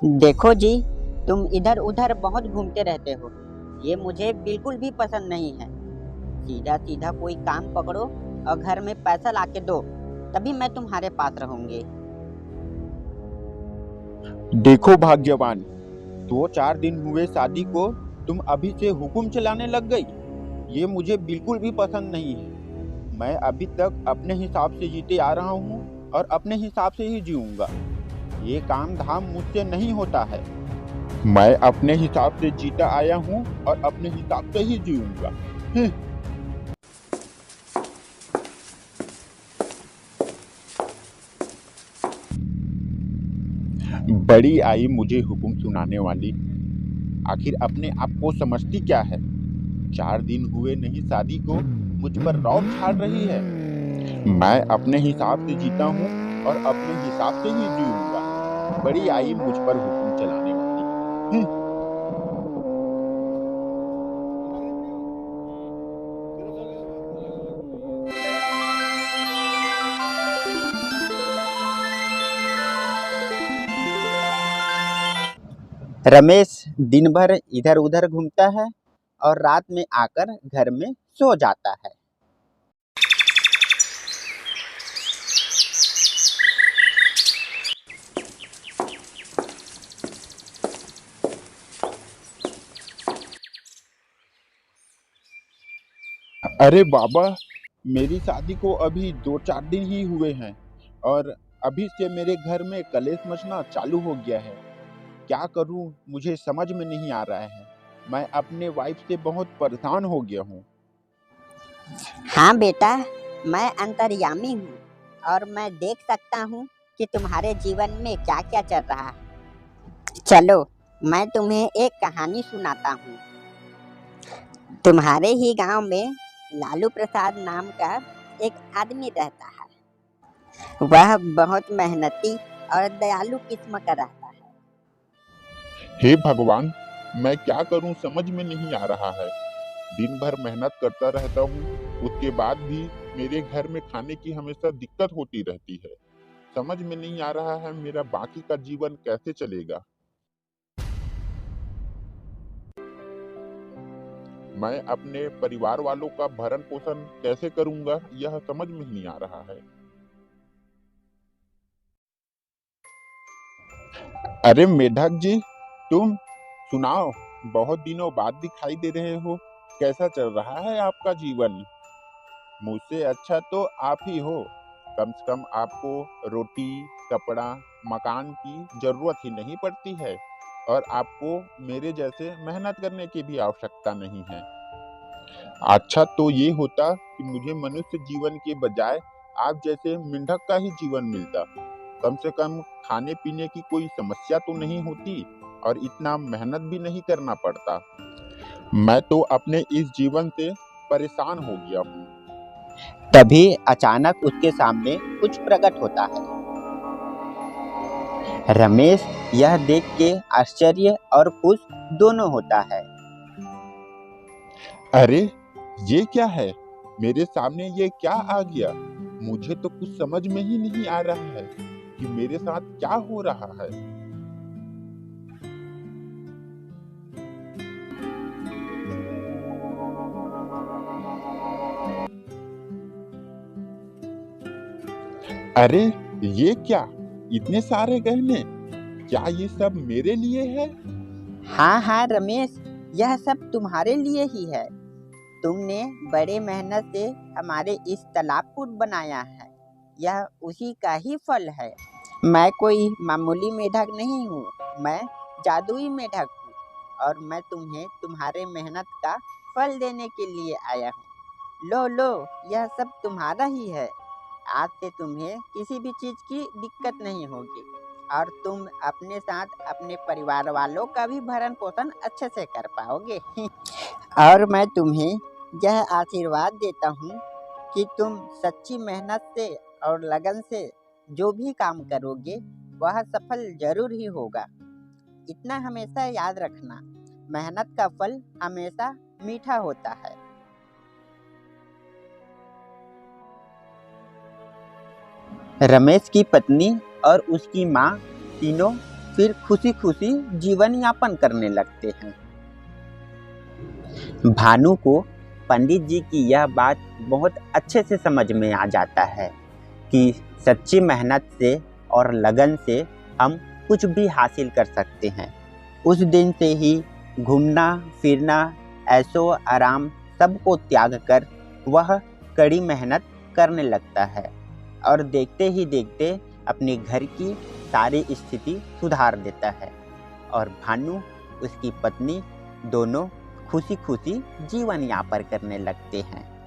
देखो जी, तुम इधर उधर बहुत घूमते रहते हो। ये मुझे बिल्कुल भी पसंद नहीं है। सीधा सीधा कोई काम पकड़ो और घर में पैसा लाके दो, तभी मैं तुम्हारे पास रहूंगी। देखो भाग्यवान, 2-4 दिन हुए शादी को, तुम अभी से हुक्म चलाने लग गई। ये मुझे बिल्कुल भी पसंद नहीं है। मैं अभी तक अपने हिसाब से जीते आ रहा हूँ और अपने हिसाब से ही जीऊंगा। ये काम धाम मुझसे नहीं होता है। मैं अपने हिसाब से जीता आया हूँ और अपने हिसाब से ही जीऊंगा। बड़ी आई मुझे हुक्म सुनाने वाली। आखिर अपने आप को समझती क्या है? 4 दिन हुए नहीं शादी को, मुझ पर रौब झाड़ रही है। मैं अपने हिसाब से जीता हूँ और अपने हिसाब से ही जीऊंगा। बड़ी आई मुझ पर हुक्म चलाने वाली। रमेश दिन भर इधर उधर घूमता है और रात में आकर घर में सो जाता है। अरे बाबा, मेरी शादी को अभी 2-4 दिन ही हुए हैं और अभी से मेरे घर में कलेश मचना चालू हो गया है। क्या करूं, मुझे समझ में नहीं आ रहा है। मैं अपने वाइफ से बहुत परेशान हो गया हूँ। हाँ बेटा, मैं अंतर्यामी हूँ और मैं देख सकता हूँ कि तुम्हारे जीवन में क्या क्या चल रहा है। चलो, मैं तुम्हें एक कहानी सुनाता हूँ। तुम्हारे ही गांव में लालू प्रसाद नाम का एक आदमी रहता है। वह बहुत मेहनती और दयालु किस्म का रहता है। हे भगवान, मैं क्या करूं समझ में नहीं आ रहा है। दिन भर मेहनत करता रहता हूँ, उसके बाद भी मेरे घर में खाने की हमेशा दिक्कत होती रहती है। समझ में नहीं आ रहा है मेरा बाकी का जीवन कैसे चलेगा। मैं अपने परिवार वालों का भरण पोषण कैसे करूंगा, यह समझ में नहीं आ रहा है। अरे मेढक जी, तुम सुनाओ। बहुत दिनों बाद दिखाई दे रहे हो। कैसा चल रहा है आपका जीवन? मुझसे अच्छा तो आप ही हो। कम से कम आपको रोटी, कपड़ा, मकान की जरूरत ही नहीं पड़ती है और आपको मेरे जैसे मेहनत करने की भी आवश्यकता नहीं है। अच्छा तो ये होता कि मुझे मनुष्य जीवन के बजाय आप जैसे मेंढक का ही जीवन मिलता। कम से कम खाने पीने की कोई समस्या तो नहीं होती और इतना मेहनत भी नहीं करना पड़ता। मैं तो अपने इस जीवन से परेशान हो गया हूँ। तभी अचानक उसके सामने कुछ प्रकट होता है। रमेश यह देख के आश्चर्य और खुश दोनों होता है। अरे, ये क्या है? मेरे सामने ये क्या आ गया? मुझे तो कुछ समझ में ही नहीं आ रहा है कि मेरे साथ क्या हो रहा है। अरे, ये क्या? इतने सारे गहने? क्या ये सब मेरे लिए है? हाँ हाँ रमेश, यह सब तुम्हारे लिए ही है। तुमने बड़े मेहनत से हमारे इस तालाब को बनाया है। यह उसी का ही फल है। मैं कोई मामूली मेढक नहीं हूँ, मैं जादुई मेढक हूँ और मैं तुम्हें तुम्हारे मेहनत का फल देने के लिए आया हूँ। लो लो, यह सब तुम्हारा ही है। आज से तुम्हें किसी भी चीज़ की दिक्कत नहीं होगी और तुम अपने साथ अपने परिवार वालों का भी भरण पोषण अच्छे से कर पाओगे। और मैं तुम्हें यह आशीर्वाद देता हूँ कि तुम सच्ची मेहनत से और लगन से जो भी काम करोगे वह सफल जरूर ही होगा। इतना हमेशा याद रखना, मेहनत का फल हमेशा मीठा होता है। रमेश की पत्नी और उसकी माँ तीनों फिर खुशी खुशी जीवन यापन करने लगते हैं। भानु को पंडित जी की यह बात बहुत अच्छे से समझ में आ जाता है कि सच्ची मेहनत से और लगन से हम कुछ भी हासिल कर सकते हैं। उस दिन से ही घूमना फिरना ऐशो आराम सबको त्याग कर वह कड़ी मेहनत करने लगता है और देखते ही देखते अपने घर की सारी स्थिति सुधार देता है और भानु उसकी पत्नी दोनों खुशी खुशी जीवन यापन करने लगते हैं।